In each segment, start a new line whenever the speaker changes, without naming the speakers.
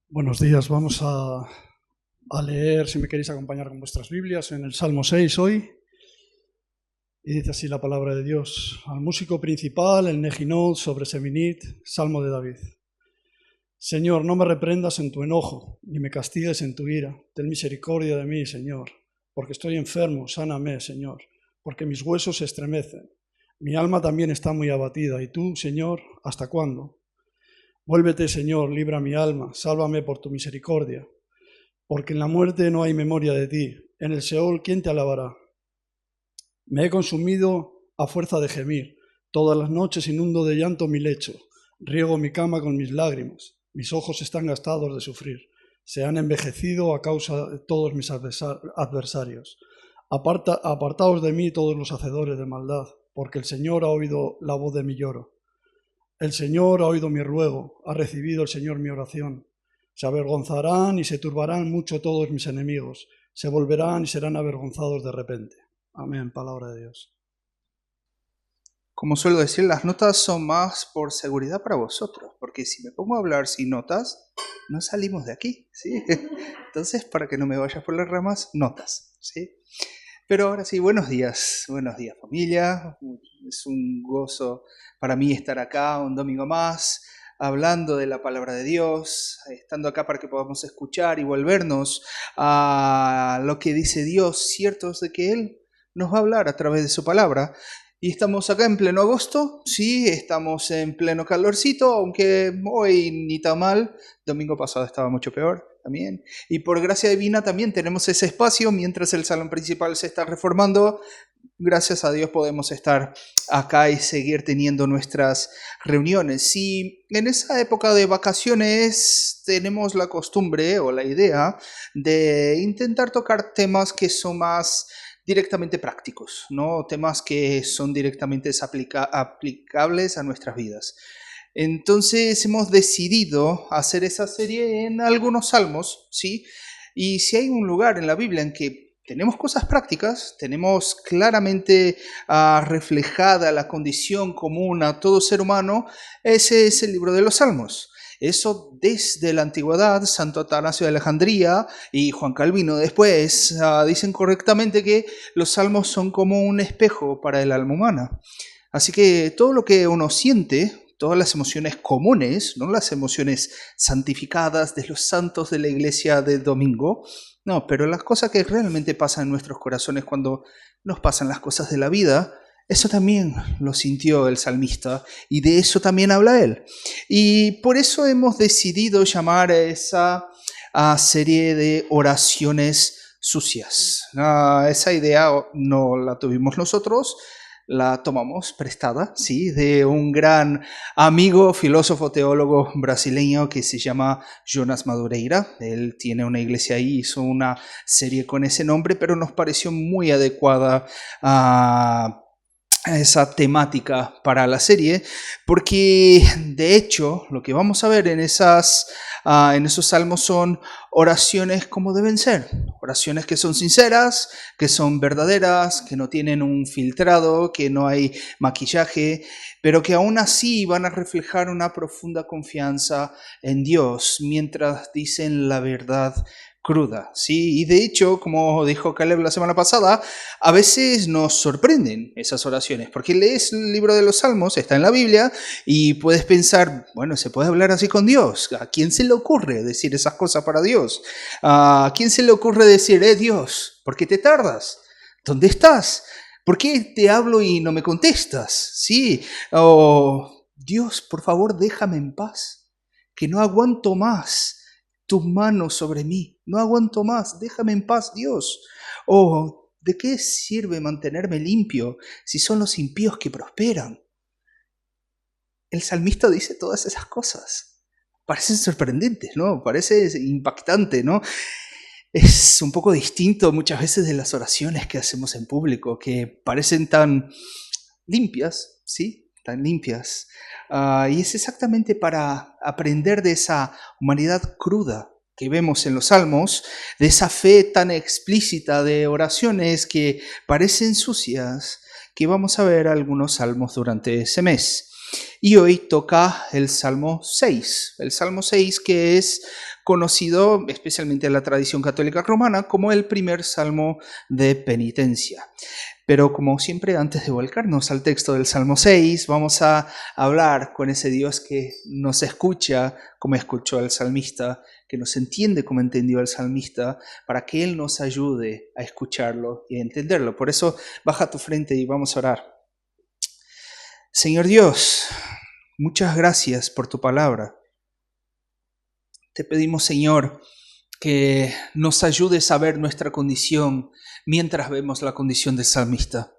Buenos días, vamos a leer, si me queréis acompañar con vuestras Biblias, en el Salmo 6 hoy. Y dice así la palabra de Dios: al músico principal, el Neginot, sobre Seminit, Salmo de David. Señor, no me reprendas en tu enojo, ni me castigues en tu ira. Ten misericordia de mí, Señor, porque estoy enfermo, sáname, Señor, porque mis huesos se estremecen. Mi alma también está muy abatida. ¿Y tú, Señor, hasta cuándo? Vuélvete, Señor, libra mi alma, sálvame por tu misericordia. Porque en la muerte no hay memoria de ti. En el Seol, ¿quién te alabará? Me he consumido a fuerza de gemir. Todas las noches inundo de llanto mi lecho. Riego mi cama con mis lágrimas. Mis ojos están gastados de sufrir. Se han envejecido a causa de todos mis adversarios. Apartaos de mí todos los hacedores de maldad, porque el Señor ha oído la voz de mi lloro. El Señor ha oído mi ruego, ha recibido el Señor mi oración. Se avergonzarán y se turbarán mucho todos mis enemigos. Se volverán y serán avergonzados de repente. Amén, palabra de Dios.
Como suelo decir, las notas son más por seguridad para vosotros, porque si me pongo a hablar sin notas, no salimos de aquí, ¿sí? Entonces, para que no me vaya por las ramas, notas, ¿sí? Pero ahora sí, buenos días familia. Es un gozo para mí estar acá un domingo más, hablando de la palabra de Dios, estando acá para que podamos escuchar y volvernos a lo que dice Dios, ciertos de que Él nos va a hablar a través de su palabra. Y estamos acá en pleno agosto, sí, estamos en pleno calorcito, aunque hoy ni tan mal, domingo pasado estaba mucho peor también. Y por gracia divina también tenemos ese espacio mientras el salón principal se está reformando. Gracias a Dios podemos estar acá y seguir teniendo nuestras reuniones. Si en esa época de vacaciones tenemos la costumbre o la idea de intentar tocar temas que son más directamente prácticos, ¿no? Temas que son directamente aplicables a nuestras vidas. Entonces hemos decidido hacer esa serie en algunos salmos, ¿sí? Y si hay un lugar en la Biblia en que tenemos cosas prácticas, tenemos claramente reflejada la condición común a todo ser humano, ese es el libro de los Salmos. Eso desde la antigüedad, Santo Atanasio de Alejandría y Juan Calvino después dicen correctamente que los salmos son como un espejo para el alma humana. Así que todo lo que uno siente, todas las emociones comunes, no las emociones santificadas de los santos de la iglesia de domingo, no, pero las cosas que realmente pasan en nuestros corazones cuando nos pasan las cosas de la vida, eso también lo sintió el salmista y de eso también habla él. Y por eso hemos decidido llamar a esa serie de oraciones sucias. Esa idea no la tuvimos nosotros, la tomamos prestada, ¿sí? De un gran amigo, filósofo, teólogo brasileño que se llama Jonas Madureira. Él tiene una iglesia ahí, hizo una serie con ese nombre, pero nos pareció muy adecuada a esa temática para la serie, porque de hecho lo que vamos a ver en esos salmos son oraciones como deben ser, oraciones que son sinceras, que son verdaderas, que no tienen un filtrado, que no hay maquillaje, pero que aún así van a reflejar una profunda confianza en Dios mientras dicen la verdad cruda, ¿sí? Y de hecho, como dijo Caleb la semana pasada, a veces nos sorprenden esas oraciones, porque lees el libro de los Salmos, está en la Biblia, y puedes pensar, bueno, ¿se puede hablar así con Dios? ¿A quién se le ocurre decir esas cosas para Dios? ¿A quién se le ocurre decir, Dios, ¿por qué te tardas? ¿Dónde estás? ¿Por qué te hablo y no me contestas? Sí, Dios, por favor, déjame en paz, que no aguanto más tus manos sobre mí, no aguanto más, déjame en paz, Dios. ¿De qué sirve mantenerme limpio si son los impíos que prosperan? El salmista dice todas esas cosas. Parecen sorprendentes, ¿no? Parece impactante, ¿no? Es un poco distinto muchas veces de las oraciones que hacemos en público, que parecen tan limpias, ¿sí? Tan limpias. Y es exactamente para aprender de esa humanidad cruda que vemos en los salmos, de esa fe tan explícita de oraciones que parecen sucias, que vamos a ver algunos salmos durante ese mes. Y hoy toca el Salmo 6, que es conocido especialmente en la tradición católica romana como el primer salmo de penitencia. Pero como siempre, antes de volcarnos al texto del Salmo 6, vamos a hablar con ese Dios que nos escucha como escuchó al salmista, que nos entiende como entendió al salmista, para que Él nos ayude a escucharlo y a entenderlo. Por eso, baja tu frente y vamos a orar. Señor Dios, muchas gracias por tu palabra. Te pedimos, Señor, que nos ayudes a ver nuestra condición mientras vemos la condición del salmista.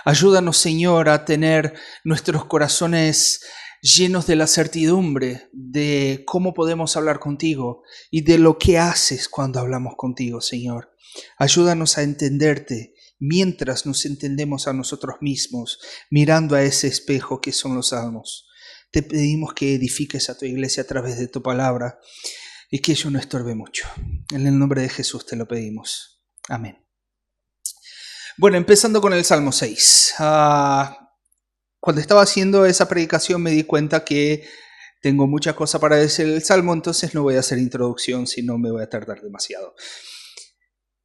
Ayúdanos, Señor, a tener nuestros corazones llenos de la certidumbre de cómo podemos hablar contigo y de lo que haces cuando hablamos contigo, Señor. Ayúdanos a entenderte mientras nos entendemos a nosotros mismos, mirando a ese espejo que son los salmos. Te pedimos que edifiques a tu iglesia a través de tu palabra y que ello no estorbe mucho. En el nombre de Jesús te lo pedimos. Amén. Bueno, empezando con el Salmo 6. Cuando estaba haciendo esa predicación me di cuenta que tengo mucha cosa para decir el Salmo, entonces no voy a hacer introducción, si no me voy a tardar demasiado.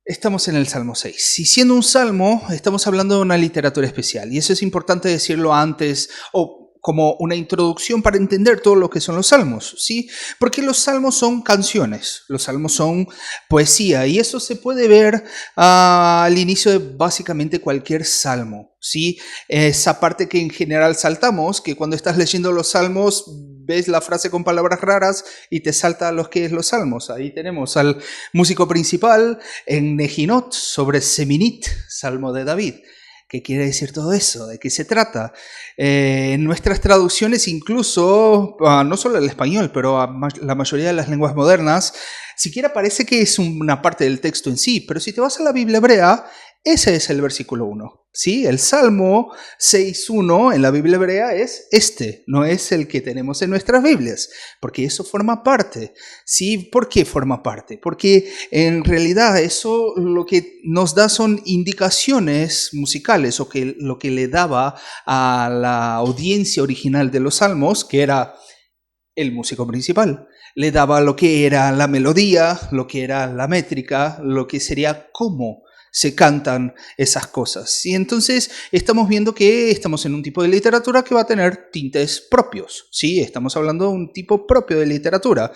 Estamos en el Salmo 6. Y siendo un salmo, estamos hablando de una literatura especial. Y eso es importante decirlo antes, o como una introducción para entender todo lo que son los salmos, ¿sí? Porque los salmos son canciones, los salmos son poesía, y eso se puede ver al inicio de básicamente cualquier salmo, ¿sí? Esa parte que en general saltamos, que cuando estás leyendo los salmos ves la frase con palabras raras y te salta a los que es los salmos. Ahí tenemos al músico principal en Nejinot sobre Seminit, salmo de David. ¿Qué quiere decir todo eso? ¿De qué se trata? En nuestras traducciones, incluso, no solo el español, pero la mayoría de las lenguas modernas, siquiera parece que es una parte del texto en sí, pero si te vas a la Biblia hebrea, ese es el versículo 1. ¿Sí? El Salmo 6.1 en la Biblia hebrea es este, no es el que tenemos en nuestras Biblias, porque eso forma parte. ¿Sí? ¿Por qué forma parte? Porque en realidad eso lo que nos da son indicaciones musicales, o que lo que le daba a la audiencia original de los salmos, que era el músico principal. Le daba lo que era la melodía, lo que era la métrica, lo que sería cómo se cantan esas cosas. Y entonces estamos viendo que estamos en un tipo de literatura que va a tener tintes propios. ¿Sí? Estamos hablando de un tipo propio de literatura.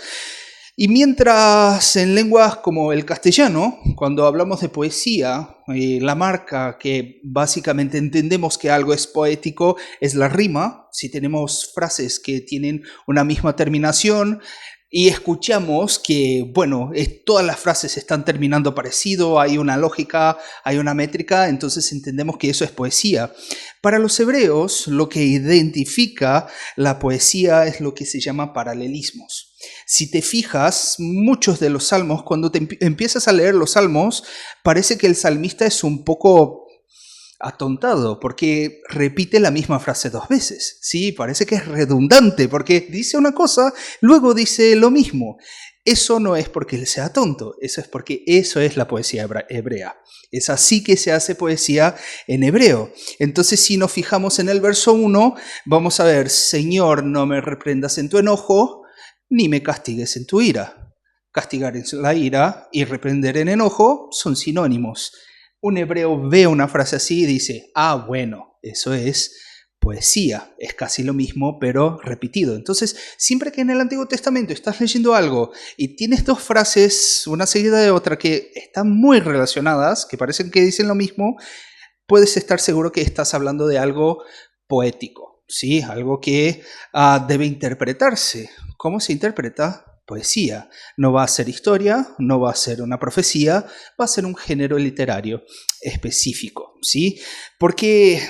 Y mientras en lenguas como el castellano, cuando hablamos de poesía, la marca que básicamente entendemos que algo es poético es la rima. Si tenemos frases que tienen una misma terminación y escuchamos que, bueno, todas las frases están terminando parecido, hay una lógica, hay una métrica, entonces entendemos que eso es poesía. Para los hebreos, lo que identifica la poesía es lo que se llama paralelismos. Si te fijas, muchos de los salmos, cuando te empiezas a leer los salmos, parece que el salmista es un poco atontado, porque repite la misma frase 2 veces. Sí, parece que es redundante, porque dice una cosa, luego dice lo mismo. Eso no es porque él sea tonto, eso es porque eso es la poesía hebrea. Es así que se hace poesía en hebreo. Entonces, si nos fijamos en el verso 1, vamos a ver: Señor, no me reprendas en tu enojo, ni me castigues en tu ira. Castigar en la ira y reprender en enojo son sinónimos. Un hebreo ve una frase así y dice: bueno, eso es poesía. Es casi lo mismo, pero repetido. Entonces, siempre que en el Antiguo Testamento estás leyendo algo y tienes 2 frases, una seguida de otra, que están muy relacionadas, que parecen que dicen lo mismo, puedes estar seguro que estás hablando de algo poético, ¿sí? Algo que debe interpretarse. ¿Cómo se interpreta? Poesía. No va a ser historia, no va a ser una profecía, va a ser un género literario específico, ¿sí? Porque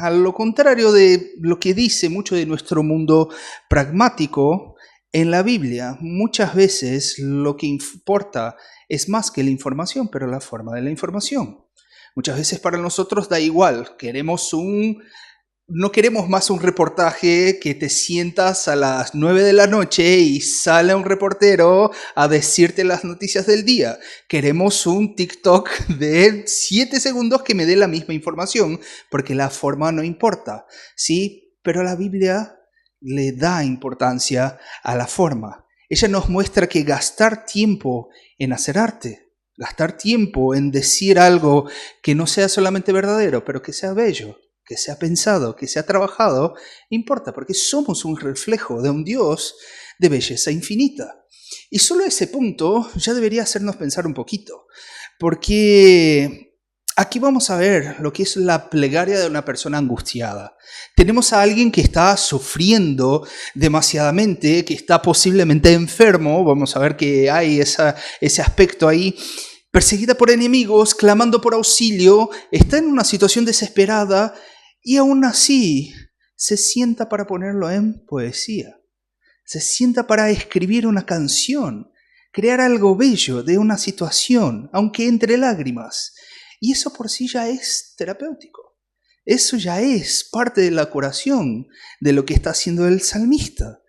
a lo contrario de lo que dice mucho de nuestro mundo pragmático, en la Biblia muchas veces lo que importa es más que la información, pero la forma de la información. Muchas veces para nosotros da igual, no queremos más un reportaje que te sientas a las 9 de la noche y sale un reportero a decirte las noticias del día. Queremos un TikTok de 7 segundos que me dé la misma información, porque la forma no importa, ¿sí? Pero la Biblia le da importancia a la forma. Ella nos muestra que gastar tiempo en hacer arte, gastar tiempo en decir algo que no sea solamente verdadero, pero que sea bello, que sea pensado, que sea trabajado, importa, porque somos un reflejo de un Dios de belleza infinita. Y solo ese punto ya debería hacernos pensar un poquito, porque aquí vamos a ver lo que es la plegaria de una persona angustiada. Tenemos a alguien que está sufriendo demasiadamente, que está posiblemente enfermo, vamos a ver que hay ese aspecto ahí, perseguida por enemigos, clamando por auxilio, está en una situación desesperada y aún así se sienta para ponerlo en poesía. Se sienta para escribir una canción, crear algo bello de una situación, aunque entre lágrimas. Y eso por sí ya es terapéutico. Eso ya es parte de la curación de lo que está haciendo el salmista.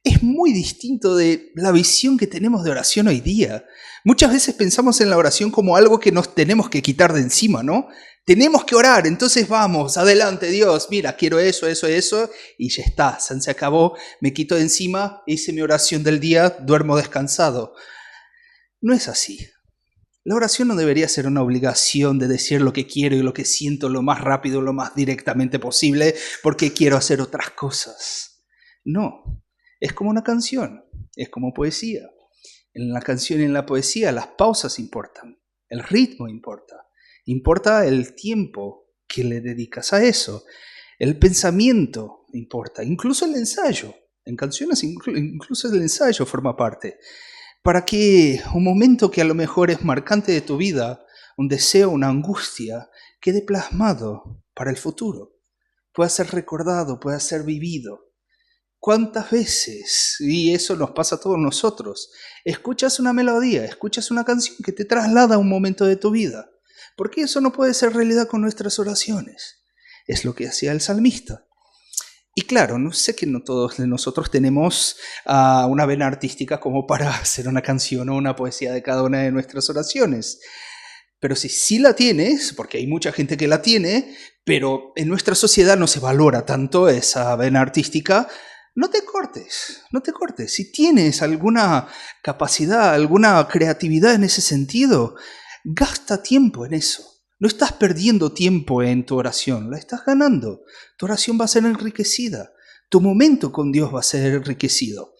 Es muy distinto de la visión que tenemos de oración hoy día. Muchas veces pensamos en la oración como algo que nos tenemos que quitar de encima, ¿no? Tenemos que orar, entonces vamos, adelante Dios, mira, quiero eso, y ya está, se acabó, me quito de encima, hice mi oración del día, duermo descansado. No es así. La oración no debería ser una obligación de decir lo que quiero y lo que siento lo más rápido, lo más directamente posible, porque quiero hacer otras cosas. No, es como una canción, es como poesía. En la canción y en la poesía las pausas importan, el ritmo importa, importa el tiempo que le dedicas a eso, el pensamiento importa, incluso el ensayo. En canciones incluso el ensayo forma parte. Para que un momento que a lo mejor es marcante de tu vida, un deseo, una angustia, quede plasmado para el futuro, pueda ser recordado, pueda ser vivido. ¿Cuántas veces, y eso nos pasa a todos nosotros, escuchas una melodía, escuchas una canción que te traslada a un momento de tu vida? Porque eso no puede ser realidad con nuestras oraciones. Es lo que hacía el salmista. Y claro, no sé que no todos de nosotros tenemos una vena artística como para hacer una canción o una poesía de cada una de nuestras oraciones. Pero si sí la tienes, porque hay mucha gente que la tiene, pero en nuestra sociedad no se valora tanto esa vena artística, no te cortes, no te cortes. Si tienes alguna capacidad, alguna creatividad en ese sentido, gasta tiempo en eso. No estás perdiendo tiempo en tu oración, la estás ganando. Tu oración va a ser enriquecida. Tu momento con Dios va a ser enriquecido.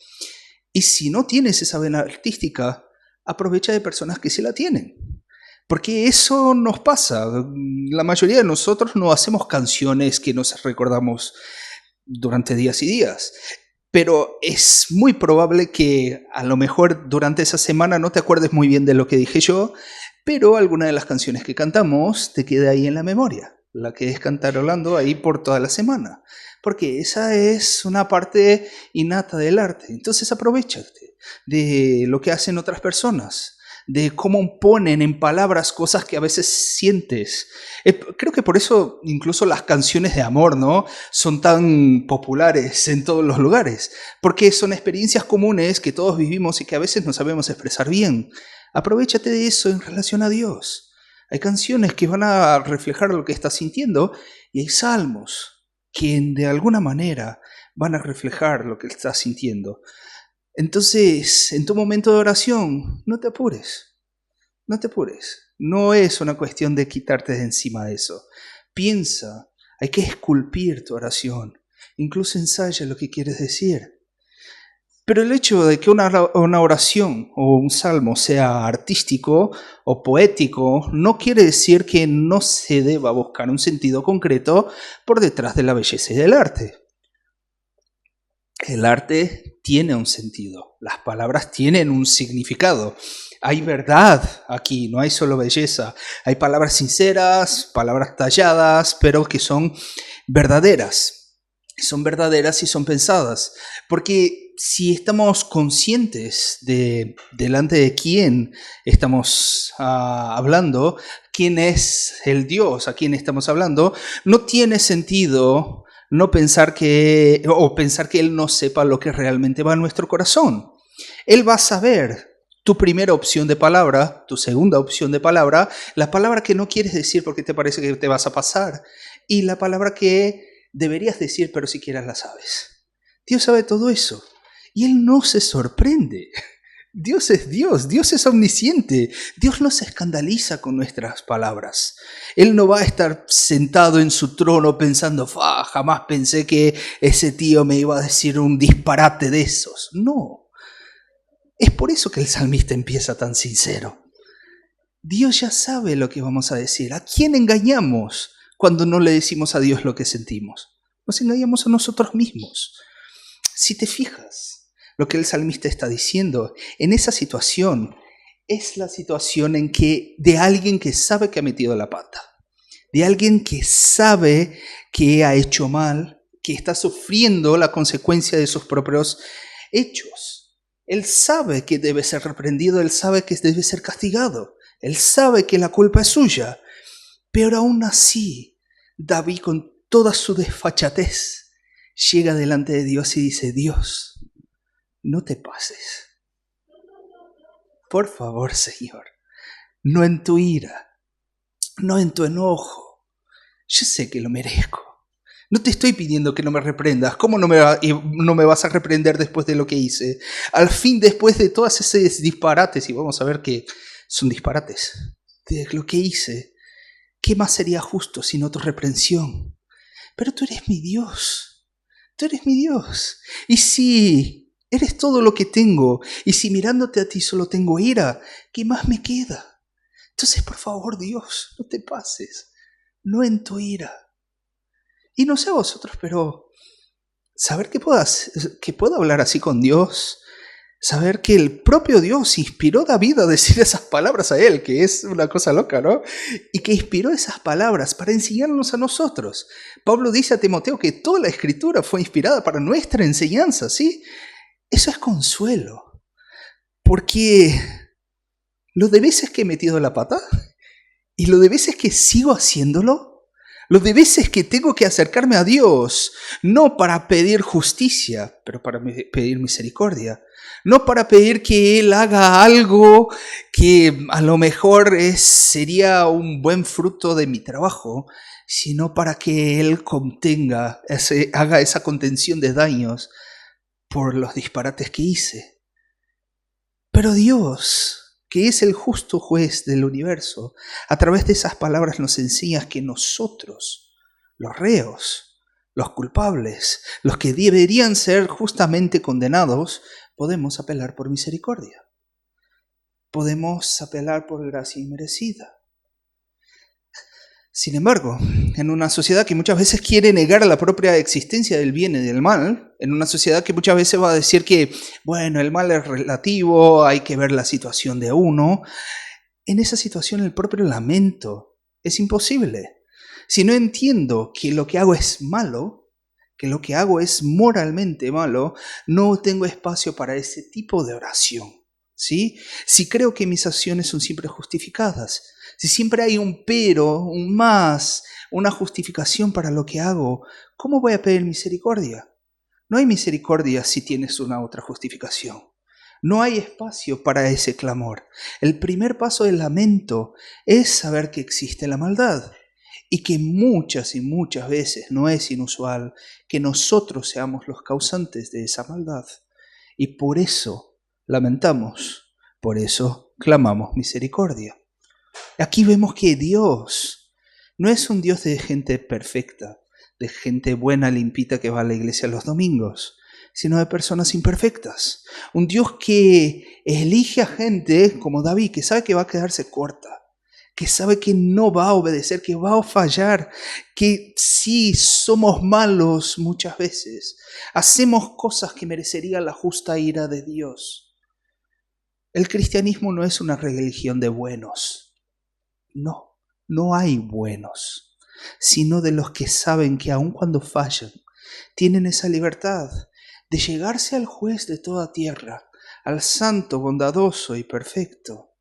Y si no tienes esa vena artística, aprovecha de personas que sí la tienen. Porque eso nos pasa. La mayoría de nosotros no hacemos canciones que nos recordamos durante días y días. Pero es muy probable que a lo mejor durante esa semana no te acuerdes muy bien de lo que dije yo, pero alguna de las canciones que cantamos te quede ahí en la memoria, la que es cantarolando ahí por toda la semana, porque esa es una parte innata del arte. Entonces aprovéchate de lo que hacen otras personas, de cómo ponen en palabras cosas que a veces sientes. Creo que por eso incluso las canciones de amor, ¿no?, son tan populares en todos los lugares, porque son experiencias comunes que todos vivimos y que a veces no sabemos expresar bien. Aprovéchate de eso en relación a Dios. Hay canciones que van a reflejar lo que estás sintiendo y hay salmos que de alguna manera van a reflejar lo que estás sintiendo. Entonces, en tu momento de oración, no te apures, no te apures. No es una cuestión de quitarte de encima de eso. Piensa, hay que esculpir tu oración, incluso ensaya lo que quieres decir. Pero el hecho de que una oración o un salmo sea artístico o poético no quiere decir que no se deba buscar un sentido concreto por detrás de la belleza y del arte. El arte tiene un sentido, las palabras tienen un significado. Hay verdad aquí, no hay solo belleza. Hay palabras sinceras, palabras talladas, pero que son verdaderas. Son verdaderas y son pensadas. Porque si estamos conscientes de delante de quién estamos hablando, quién es el Dios a quien estamos hablando, no tiene sentido no pensar que Él no sepa lo que realmente va en nuestro corazón. Él va a saber tu primera opción de palabra, tu segunda opción de palabra, la palabra que no quieres decir porque te parece que te vas a pasar, y la palabra que deberías decir pero siquiera la sabes. Dios sabe todo eso. Y Él no se sorprende. Dios es omnisciente. Dios no se escandaliza con nuestras palabras. Él no va a estar sentado en su trono pensando, jamás pensé que ese tío me iba a decir un disparate de esos. No. Es por eso que el salmista empieza tan sincero. Dios ya sabe lo que vamos a decir. ¿A quién engañamos cuando no le decimos a Dios lo que sentimos? Nos engañamos a nosotros mismos. Si te fijas, lo que el salmista está diciendo en esa situación es la situación en que de alguien que sabe que ha metido la pata, de alguien que sabe que ha hecho mal, que está sufriendo la consecuencia de sus propios hechos. Él sabe que debe ser reprendido, él sabe que debe ser castigado, él sabe que la culpa es suya, pero aún así, David con toda su desfachatez llega delante de Dios y dice, Dios, no te pases. Por favor, Señor, no en tu ira, no en tu enojo. Yo sé que lo merezco. No te estoy pidiendo que no me reprendas. ¿Cómo no me vas a reprender después de lo que hice? Al fin, después de todas esos disparates, y vamos a ver que son disparates, de lo que hice, ¿qué más sería justo sino tu reprensión? Pero tú eres mi Dios. Tú eres mi Dios. Y si eres todo lo que tengo, y si mirándote a ti solo tengo ira, ¿qué más me queda? Entonces, por favor, Dios, no te pases. No en tu ira. Y no sé a vosotros, pero saber que puedo hablar así con Dios, saber que el propio Dios inspiró a David a decir esas palabras a él, que es una cosa loca, ¿no? Y que inspiró esas palabras para enseñarnos a nosotros. Pablo dice a Timoteo que toda la escritura fue inspirada para nuestra enseñanza, ¿sí? Eso es consuelo. Porque lo de veces que he metido la pata y lo de veces que sigo haciéndolo, lo de veces que tengo que acercarme a Dios, no para pedir justicia, pero para pedir misericordia. No para pedir que Él haga algo que a lo mejor sería un buen fruto de mi trabajo, sino para que Él haga esa contención de daños por los disparates que hice. Pero Dios, que es el justo juez del universo, a través de esas palabras nos enseña que nosotros, los reos, los culpables, los que deberían ser justamente condenados, podemos apelar por misericordia. Podemos apelar por gracia inmerecida. Sin embargo, en una sociedad que muchas veces quiere negar la propia existencia del bien y del mal, en una sociedad que muchas veces va a decir que, bueno, el mal es relativo, hay que ver la situación de uno, en esa situación el propio lamento es imposible. Si no entiendo que lo que hago es malo, que lo que hago es moralmente malo, no tengo espacio para ese tipo de oración, ¿sí? Si creo que mis acciones son siempre justificadas, si siempre hay un pero, un más, una justificación para lo que hago, ¿cómo voy a pedir misericordia? No hay misericordia si tienes una otra justificación. No hay espacio para ese clamor. El primer paso del lamento es saber que existe la maldad y que muchas y muchas veces no es inusual que nosotros seamos los causantes de esa maldad. Y por eso lamentamos, por eso clamamos misericordia. Aquí vemos que Dios no es un Dios de gente perfecta, de gente buena, limpita que va a la iglesia los domingos, sino de personas imperfectas. Un Dios que elige a gente como David, que sabe que va a quedarse corta, que sabe que no va a obedecer, que va a fallar, que sí somos malos muchas veces, hacemos cosas que merecerían la justa ira de Dios. El cristianismo no es una religión de buenos. No hay buenos, sino de los que saben que aun cuando fallan, tienen esa libertad de llegarse al juez de toda tierra, al santo, bondadoso y perfecto,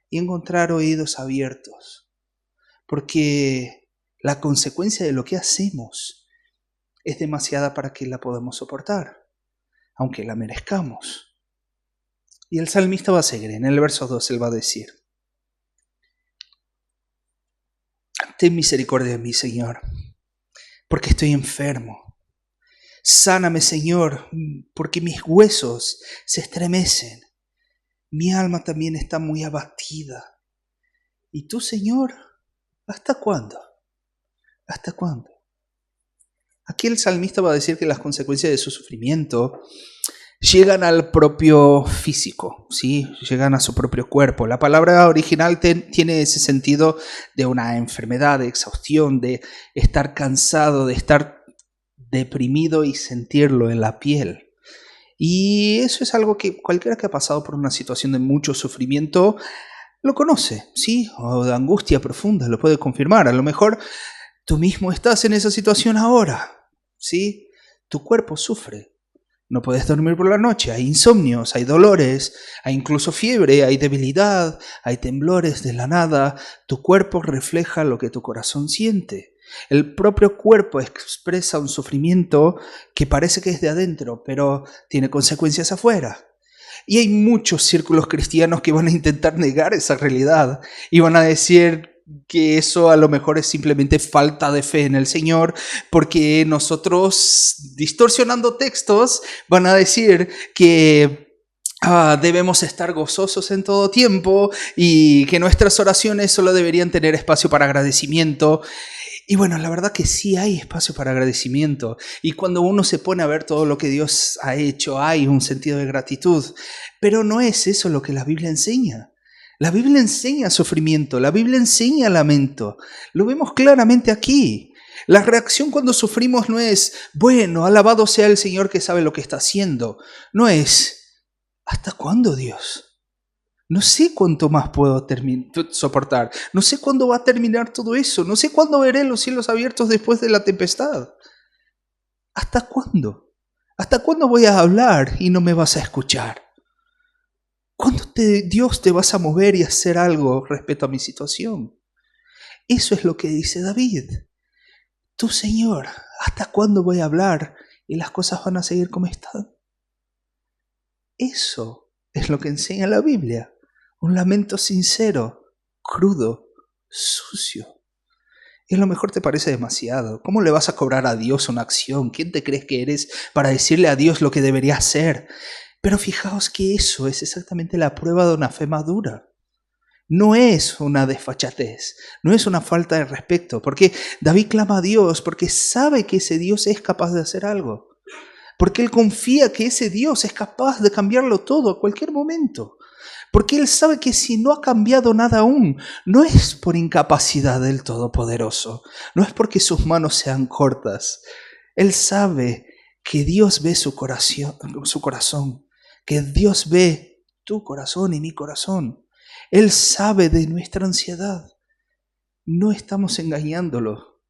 y encontrar oídos abiertos. Porque la consecuencia de lo que hacemos es demasiada para que la podamos soportar, aunque la merezcamos. Y el salmista va a seguir, en el verso 2 él va a decir: ten misericordia de mí, Señor, porque estoy enfermo. Sáname, Señor, porque mis huesos se estremecen. Mi alma también está muy abatida. ¿Y tú, Señor, hasta cuándo? ¿Hasta cuándo? Aquí el salmista va a decir que las consecuencias de su sufrimiento llegan al propio físico, ¿sí? Llegan a su propio cuerpo. La palabra original tiene ese sentido de una enfermedad, de exhaustión, de estar cansado, de estar deprimido y sentirlo en la piel. Y eso es algo que cualquiera que ha pasado por una situación de mucho sufrimiento lo conoce, ¿sí? O de angustia profunda, lo puede confirmar. A lo mejor tú mismo estás en esa situación ahora, ¿sí? Tu cuerpo sufre. No puedes dormir por la noche, hay insomnios, hay dolores, hay incluso fiebre, hay debilidad, hay temblores de la nada. Tu cuerpo refleja lo que tu corazón siente. El propio cuerpo expresa un sufrimiento que parece que es de adentro, pero tiene consecuencias afuera. Y hay muchos círculos cristianos que van a intentar negar esa realidad y van a decir que eso a lo mejor es simplemente falta de fe en el Señor, porque nosotros, distorsionando textos, van a decir que debemos estar gozosos en todo tiempo y que nuestras oraciones solo deberían tener espacio para agradecimiento. Y bueno, la verdad que sí hay espacio para agradecimiento. Y cuando uno se pone a ver todo lo que Dios ha hecho, hay un sentido de gratitud. Pero no es eso lo que la Biblia enseña. La Biblia enseña sufrimiento, la Biblia enseña lamento. Lo vemos claramente aquí. La reacción cuando sufrimos no es, bueno, alabado sea el Señor que sabe lo que está haciendo. No es, ¿hasta cuándo, Dios? No sé cuánto más puedo soportar. No sé cuándo va a terminar todo eso. No sé cuándo veré los cielos abiertos después de la tempestad. ¿Hasta cuándo? ¿Hasta cuándo voy a hablar y no me vas a escuchar? ¿Cuándo Dios te vas a mover y hacer algo respecto a mi situación? Eso es lo que dice David. Tú, Señor, ¿hasta cuándo voy a hablar y las cosas van a seguir como están? Eso es lo que enseña la Biblia. Un lamento sincero, crudo, sucio. Y a lo mejor te parece demasiado. ¿Cómo le vas a cobrar a Dios una acción? ¿Quién te crees que eres para decirle a Dios lo que debería hacer? Pero fijaos que eso es exactamente la prueba de una fe madura. No es una desfachatez, no es una falta de respeto, porque David clama a Dios porque sabe que ese Dios es capaz de hacer algo. Porque él confía que ese Dios es capaz de cambiarlo todo a cualquier momento. Porque él sabe que si no ha cambiado nada aún, no es por incapacidad del Todopoderoso, no es porque sus manos sean cortas. Él sabe que Dios ve su corazón, que Dios ve tu corazón y mi corazón. Él sabe de nuestra ansiedad. No estamos engañándolo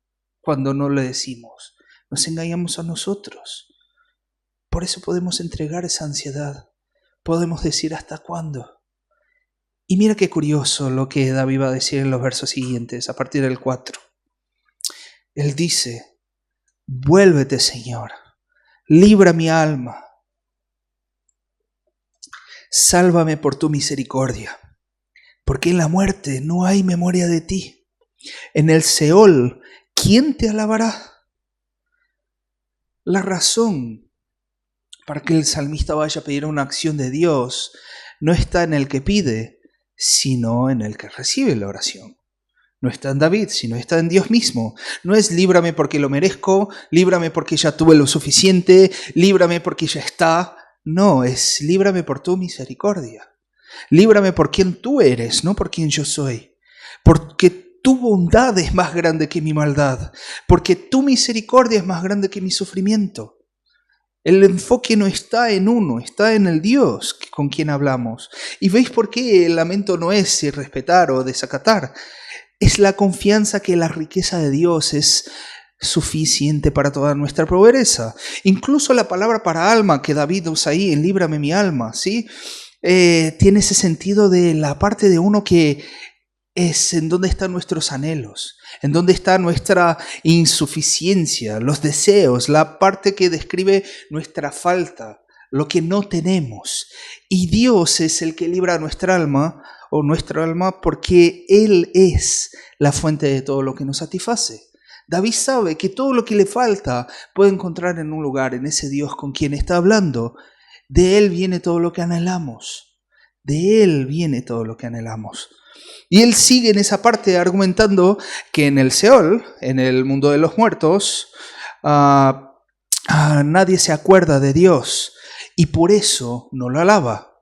cuando no le decimos. Nos engañamos a nosotros. Por eso podemos entregar esa ansiedad. Podemos decir ¿hasta cuándo? Y mira qué curioso lo que David va a decir en los versos siguientes, a partir del 4. Él dice, vuélvete, Señor, libra mi alma, sálvame por tu misericordia, porque en la muerte no hay memoria de ti. En el Seol, ¿quién te alabará? La razón para que el salmista vaya a pedir una acción de Dios no está en el que pide, sino en el que recibe la oración. No está en David, sino está en Dios mismo. No es líbrame porque lo merezco, líbrame porque ya tuve lo suficiente, líbrame porque ya está. No, es líbrame por tu misericordia. Líbrame por quien tú eres, no por quien yo soy. Porque tu bondad es más grande que mi maldad. Porque tu misericordia es más grande que mi sufrimiento. El enfoque no está en uno, está en el Dios con quien hablamos. ¿Y veis por qué el lamento no es irrespetar o desacatar? Es la confianza que la riqueza de Dios es suficiente para toda nuestra pobreza. Incluso la palabra para alma que David usa ahí en líbrame mi alma, ¿sí? Tiene ese sentido de la parte de uno que es en donde están nuestros anhelos, en donde está nuestra insuficiencia, los deseos, la parte que describe nuestra falta, lo que no tenemos. Y Dios es el que libra nuestra alma porque Él es la fuente de todo lo que nos satisface. David sabe que todo lo que le falta puede encontrar en un lugar, en ese Dios con quien está hablando. De Él viene todo lo que anhelamos. De Él viene todo lo que anhelamos. Y él sigue en esa parte argumentando que en el Seol, en el mundo de los muertos, nadie se acuerda de Dios y por eso no lo alaba.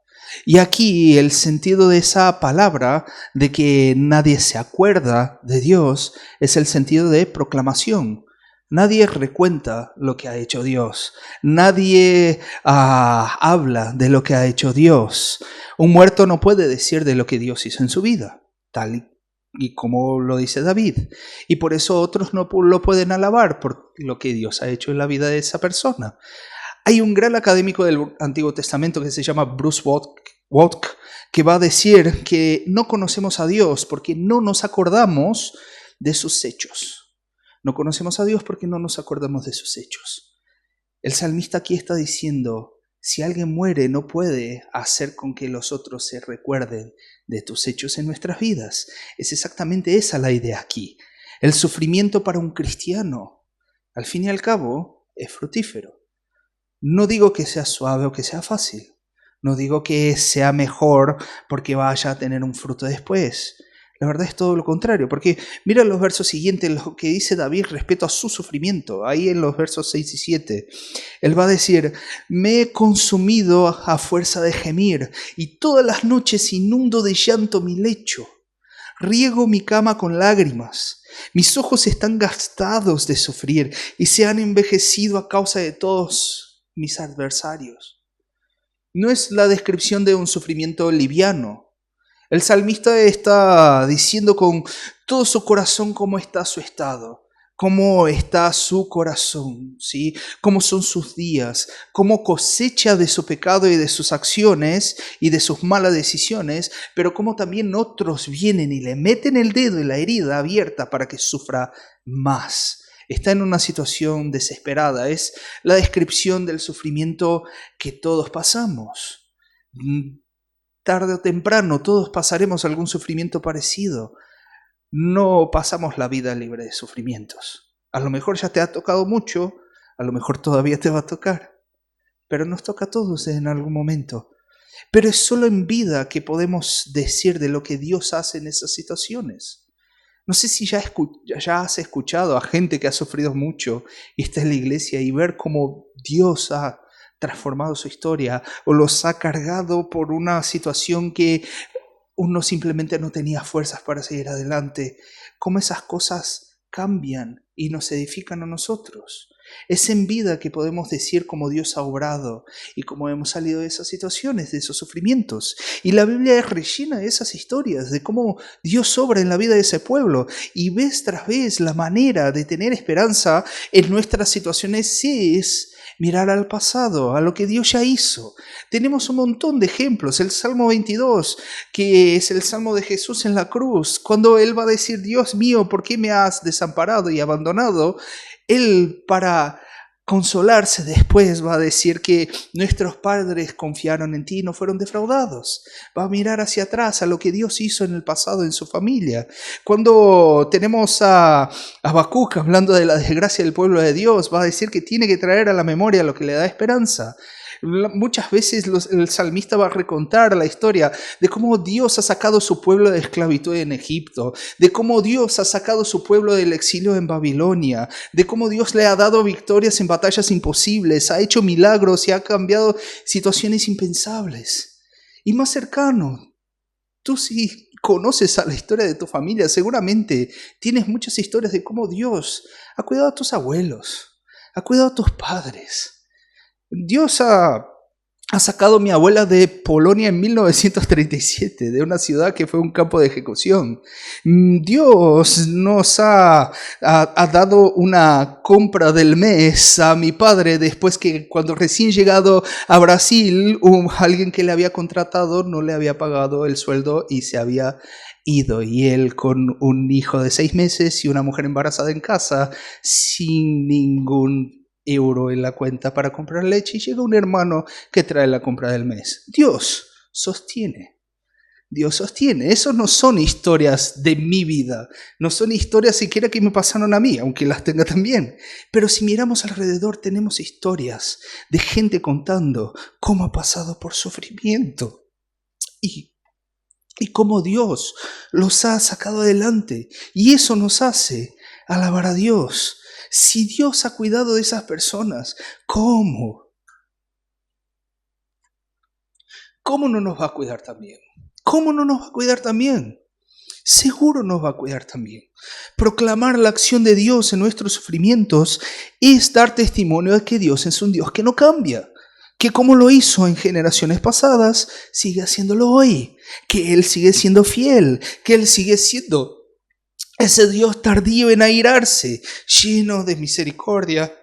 Y aquí el sentido de esa palabra, de que nadie se acuerda de Dios, es el sentido de proclamación. Nadie recuenta lo que ha hecho Dios. Nadie habla de lo que ha hecho Dios. Un muerto no puede decir de lo que Dios hizo en su vida, tal y como lo dice David. Y por eso otros no lo pueden alabar por lo que Dios ha hecho en la vida de esa persona. Hay un gran académico del Antiguo Testamento que se llama Bruce Waltke, que va a decir que no conocemos a Dios porque no nos acordamos de sus hechos. No conocemos a Dios porque no nos acordamos de sus hechos. El salmista aquí está diciendo, si alguien muere no puede hacer con que los otros se recuerden de tus hechos en nuestras vidas. Es exactamente esa la idea aquí. El sufrimiento para un cristiano, al fin y al cabo, es fructífero. No digo que sea suave o que sea fácil. No digo que sea mejor porque vaya a tener un fruto después. La verdad es todo lo contrario, porque mira los versos siguientes, lo que dice David respecto a su sufrimiento. Ahí en los versos 6 y 7, él va a decir, me he consumido a fuerza de gemir y todas las noches inundo de llanto mi lecho. Riego mi cama con lágrimas. Mis ojos están gastados de sufrir y se han envejecido a causa de todos mis adversarios. No es la descripción de un sufrimiento liviano. El salmista está diciendo con todo su corazón cómo está su estado, cómo está su corazón, ¿sí? Cómo son sus días, cómo cosecha de su pecado y de sus acciones y de sus malas decisiones, pero cómo también otros vienen y le meten el dedo en la herida abierta para que sufra más. Está en una situación desesperada. Es la descripción del sufrimiento que todos pasamos. Tarde o temprano todos pasaremos algún sufrimiento parecido. No pasamos la vida libre de sufrimientos. A lo mejor ya te ha tocado mucho, a lo mejor todavía te va a tocar, pero nos toca a todos en algún momento. Pero es solo en vida que podemos decir de lo que Dios hace en esas situaciones. No sé si ya has escuchado a gente que ha sufrido mucho y está en la iglesia y ver cómo Dios ha transformado su historia o los ha cargado por una situación que uno simplemente no tenía fuerzas para seguir adelante. Cómo esas cosas cambian y nos edifican a nosotros. Es en vida que podemos decir cómo Dios ha obrado y cómo hemos salido de esas situaciones, de esos sufrimientos. Y la Biblia es rellena de esas historias, de cómo Dios obra en la vida de ese pueblo. Y vez tras vez la manera de tener esperanza en nuestras situaciones es mirar al pasado, a lo que Dios ya hizo. Tenemos un montón de ejemplos. El Salmo 22, que es el Salmo de Jesús en la cruz, cuando Él va a decir, Dios mío, ¿por qué me has desamparado y abandonado? Él, para consolarse después, va a decir que nuestros padres confiaron en ti y no fueron defraudados. Va a mirar hacia atrás a lo que Dios hizo en el pasado en su familia. Cuando tenemos a Habacuc hablando de la desgracia del pueblo de Dios, va a decir que tiene que traer a la memoria lo que le da esperanza. Muchas veces el salmista va a recontar la historia de cómo Dios ha sacado su pueblo de esclavitud en Egipto, de cómo Dios ha sacado su pueblo del exilio en Babilonia, de cómo Dios le ha dado victorias en batallas imposibles, ha hecho milagros y ha cambiado situaciones impensables. Y más cercano, tú sí conoces a la historia de tu familia, seguramente tienes muchas historias de cómo Dios ha cuidado a tus abuelos, ha cuidado a tus padres. Dios ha sacado a mi abuela de Polonia en 1937, de una ciudad que fue un campo de ejecución. Dios nos ha dado una compra del mes a mi padre después que cuando recién llegado a Brasil, alguien que le había contratado no le había pagado el sueldo y se había ido. Y él con un hijo de 6 meses y una mujer embarazada en casa, sin ningún euro en la cuenta para comprar leche, y llega un hermano que trae la compra del mes. Dios sostiene. Dios sostiene. Eso no son historias de mi vida, no son historias siquiera que me pasaron a mí, aunque las tenga también. Pero si miramos alrededor, tenemos historias de gente contando cómo ha pasado por sufrimiento y cómo Dios los ha sacado adelante. Y eso nos hace alabar a Dios. Si Dios ha cuidado de esas personas, ¿cómo? ¿Cómo no nos va a cuidar también? ¿Cómo no nos va a cuidar también? Seguro nos va a cuidar también. Proclamar la acción de Dios en nuestros sufrimientos es dar testimonio de que Dios es un Dios que no cambia, que como lo hizo en generaciones pasadas, sigue haciéndolo hoy, que Él sigue siendo fiel, que Él sigue siendo ese Dios tardío en airarse, lleno de misericordia,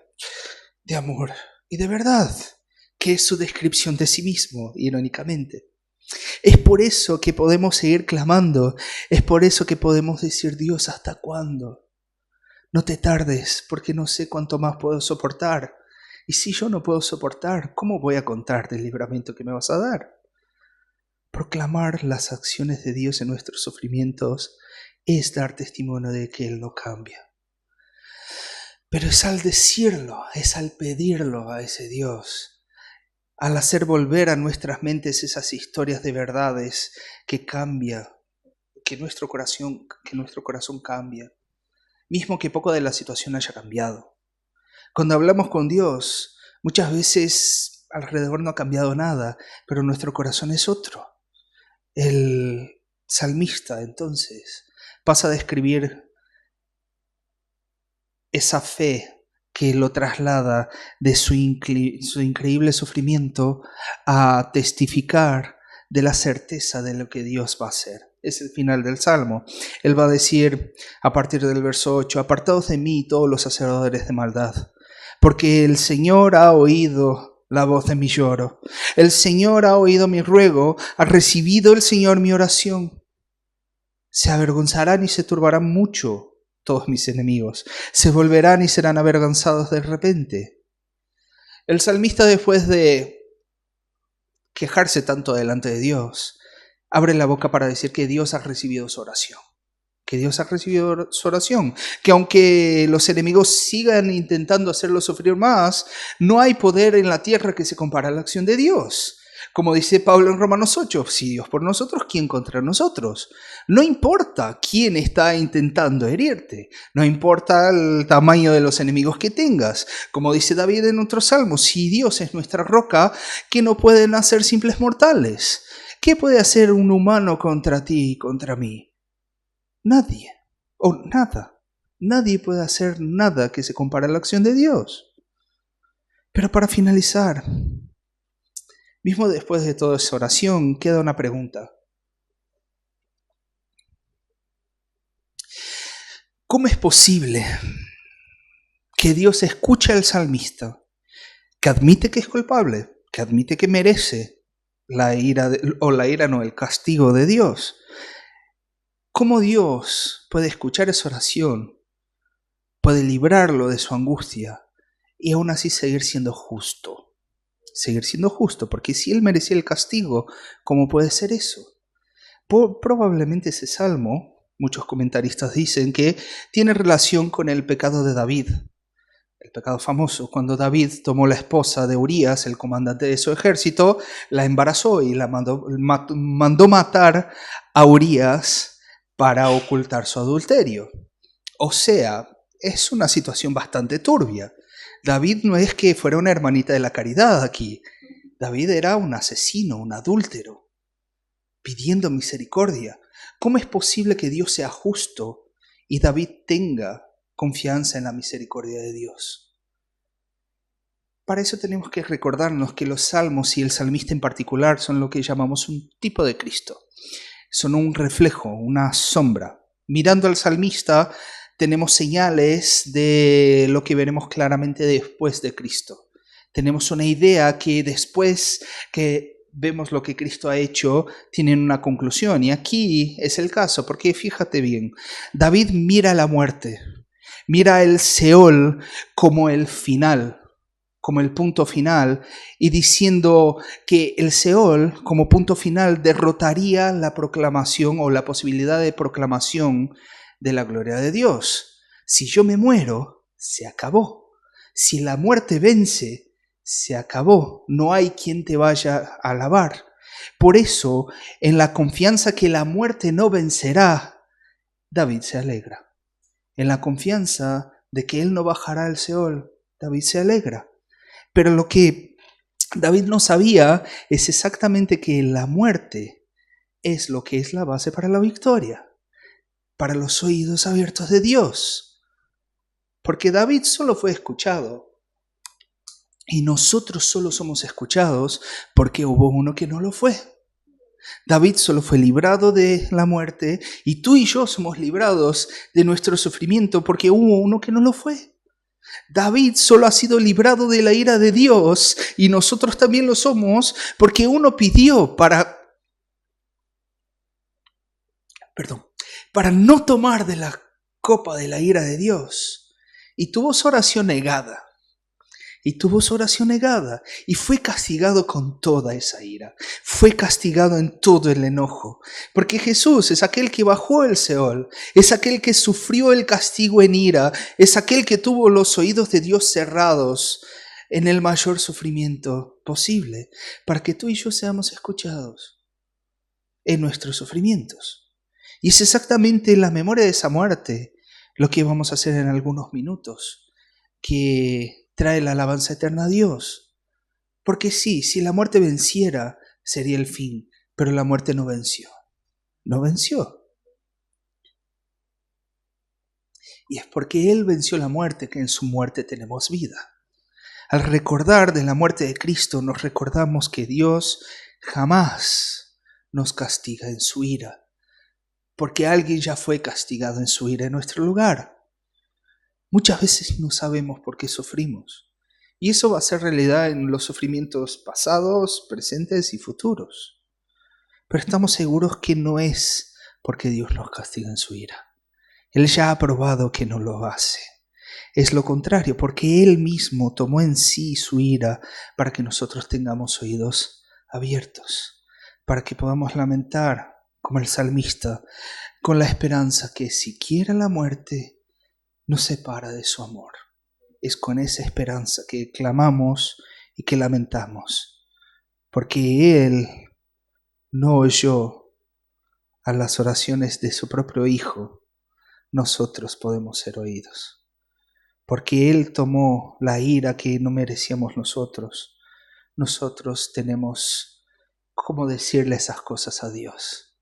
de amor y de verdad, que es su descripción de sí mismo, irónicamente. Es por eso que podemos seguir clamando, es por eso que podemos decir: Dios, ¿hasta cuándo? No te tardes, porque no sé cuánto más puedo soportar. Y si yo no puedo soportar, ¿cómo voy a contar del libramiento que me vas a dar? Proclamar las acciones de Dios en nuestros sufrimientos es dar testimonio de que Él no cambia. Pero es al decirlo, es al pedirlo a ese Dios, al hacer volver a nuestras mentes esas historias de verdades que cambia, que nuestro corazón cambia, mismo que poco de la situación haya cambiado. Cuando hablamos con Dios, muchas veces alrededor no ha cambiado nada, pero nuestro corazón es otro. El salmista, entonces, pasa a describir esa fe que lo traslada de su increíble sufrimiento a testificar de la certeza de lo que Dios va a hacer. Es el final del Salmo. Él va a decir a partir del verso 8: apartaos de mí todos los hacedores de maldad, porque el Señor ha oído la voz de mi lloro. El Señor ha oído mi ruego, ha recibido el Señor mi oración. Se avergonzarán y se turbarán mucho todos mis enemigos, se volverán y serán avergonzados de repente. El salmista, después de quejarse tanto delante de Dios, abre la boca para decir que Dios ha recibido su oración. Que Dios ha recibido su oración. Que aunque los enemigos sigan intentando hacerlo sufrir más, no hay poder en la tierra que se compare a la acción de Dios. Como dice Pablo en Romanos 8, si Dios por nosotros, ¿quién contra nosotros? No importa quién está intentando herirte, no importa el tamaño de los enemigos que tengas. Como dice David en otro salmo, si Dios es nuestra roca, ¿qué no pueden hacer simples mortales? ¿Qué puede hacer un humano contra ti y contra mí? Nadie, o nada. Nadie puede hacer nada que se compare a la acción de Dios. Pero para finalizar, mismo después de toda esa oración, queda una pregunta. ¿Cómo es posible que Dios escuche al salmista, que admite que es culpable, que admite que merece el castigo de Dios? ¿Cómo Dios puede escuchar esa oración, puede librarlo de su angustia y aún así seguir siendo justo? Seguir siendo justo, porque si Él merecía el castigo, ¿cómo puede ser eso? Probablemente ese salmo, muchos comentaristas dicen que tiene relación con el pecado de David, el pecado famoso, cuando David tomó la esposa de Urías, el comandante de su ejército, la embarazó y la mandó matar a Urías para ocultar su adulterio. O sea, es una situación bastante turbia. David no es que fuera una hermanita de la caridad aquí. David era un asesino, un adúltero, pidiendo misericordia. ¿Cómo es posible que Dios sea justo y David tenga confianza en la misericordia de Dios? Para eso tenemos que recordarnos que los salmos y el salmista en particular son lo que llamamos un tipo de Cristo. Son un reflejo, una sombra. Mirando al salmista, tenemos señales de lo que veremos claramente después de Cristo. Tenemos una idea que después que vemos lo que Cristo ha hecho, tienen una conclusión. Y aquí es el caso, porque fíjate bien, David mira la muerte, mira el Seol como el final. como el punto final y diciendo que el Seol como punto final derrotaría la proclamación o la posibilidad de proclamación de la gloria de Dios. Si yo me muero, se acabó. Si la muerte vence, se acabó. No hay quien te vaya a alabar. Por eso, en la confianza que la muerte no vencerá, David se alegra. En la confianza de que él no bajará al Seol, David se alegra. Pero lo que David no sabía es exactamente que la muerte es lo que es la base para la victoria, para los oídos abiertos de Dios. Porque David solo fue escuchado y nosotros solo somos escuchados porque hubo uno que no lo fue. David solo fue librado de la muerte y tú y yo somos librados de nuestro sufrimiento porque hubo uno que no lo fue. David solo ha sido librado de la ira de Dios y nosotros también lo somos porque uno pidió para no tomar de la copa de la ira de Dios y tuvo su oración negada. Y fue castigado con toda esa ira. Fue castigado en todo el enojo. Porque Jesús es aquel que bajó el Seol. Es aquel que sufrió el castigo en ira. Es aquel que tuvo los oídos de Dios cerrados en el mayor sufrimiento posible. Para que tú y yo seamos escuchados en nuestros sufrimientos. Y es exactamente la memoria de esa muerte lo que vamos a hacer en algunos minutos. Que trae la alabanza eterna a Dios. Porque sí, si la muerte venciera, sería el fin, pero la muerte no venció. No venció. Y es porque Él venció la muerte que en su muerte tenemos vida. Al recordar de la muerte de Cristo, nos recordamos que Dios jamás nos castiga en su ira, porque alguien ya fue castigado en su ira en nuestro lugar. Muchas veces no sabemos por qué sufrimos. Y eso va a ser realidad en los sufrimientos pasados, presentes y futuros. Pero estamos seguros que no es porque Dios nos castiga en su ira. Él ya ha probado que no lo hace. Es lo contrario, porque Él mismo tomó en sí su ira para que nosotros tengamos oídos abiertos, para que podamos lamentar, como el salmista, con la esperanza que siquiera la muerte nos separa de su amor. Es con esa esperanza que clamamos y que lamentamos, porque Él no oyó a las oraciones de su propio Hijo, nosotros podemos ser oídos. Porque Él tomó la ira que no merecíamos nosotros tenemos cómo decirle esas cosas a Dios,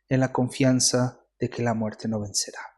en la confianza de que la muerte no vencerá.